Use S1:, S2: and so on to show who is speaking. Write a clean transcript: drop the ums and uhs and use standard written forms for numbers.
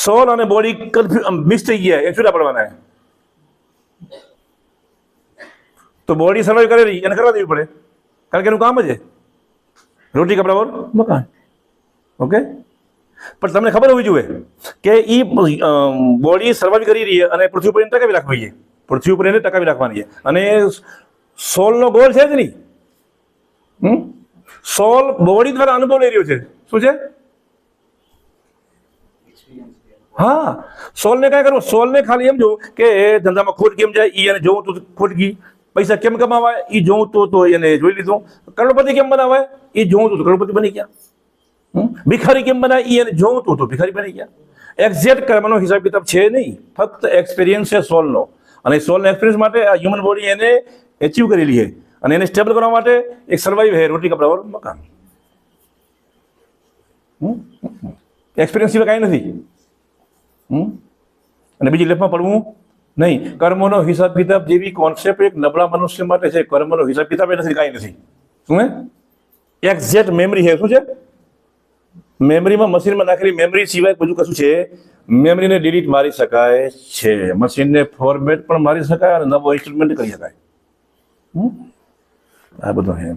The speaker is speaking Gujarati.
S1: સોલ અને બોડી મિક્સ થઈ ગયા, એ છૂટા પડવાના. તો બોડી સર્વાઈવ કરે રહી એને કરવા દેવી પડે, કારણ કે એનું કામ જ છે રોટી કપડા ઓર મકાન. ઓકે, પણ તમને ખબર હોવી જોઈએ કે એ બોડી સર્વાઈવ કરી રહી છે અને પૃથ્વી ઉપર એને ટકાવી રાખવી છે, પૃથ્વી ઉપર એને ટકાવી રાખવાની છે. અને સોલનો ગોલ છે જ નહીં. સોલ બોડી દ્વારા અનુભવ લઈ રહ્યો છે. શું છે? હા, સોલને કાંઈ કરવું, સોલને ખાલી એમ જોવું કે ધંધામાં ખોટ કેમ જાય એ એને જોવું તો ખોટ ગઈ, પૈસા કેમ કમાવાય એ જોવું તો એને જોઈ લીધું, કરોડપતિ કેમ બનાવાય એ જોવું તો કરોડપતિ બની ગયા, ભિખારી કેમ બનાય એ એને જોવું તો ભિખારી બની ગયા. એક્ઝેક્ટ કર્મનો હિસાબ કિતાબ છે નહીં, ફક્ત એક્સપિરિયન્સ છે સોલનો. અને સોલના એક્સપિરિયન્સ માટે આ હ્યુમન બોડી એને એચીવ કરેલી છે અને એને સ્ટેબલ કરવા માટે એક સર્વાઈવ છે રોટી કપડા ઓર મકાન. એક્સપિરિયન્સ સિવાય કાંઈ નથી. અને બીજી લેફમાં પડવું નહીં. કર્મનો હિસાબ કિતાબ જેવી કોન્સેપ્ટ એક નબળા મનુષ્ય માટે છે. કર્મનો હિસાબ કિતાબ એ નથી, કાંઈ નથી. શું હે? એક્ઝેક્ટ મેમરી છે. શું છે? મેમરીમાં મશીનમાં નાખેલી મેમરી સિવાય બધું કશું છે? મેમરીને ડિલીટ મારી શકાય છે, મશીનને ફોર્મેટ પણ મારી શકાય અને નવો ઇન્સ્ટોલમેન્ટ કરી શકાય. આ બધું છે.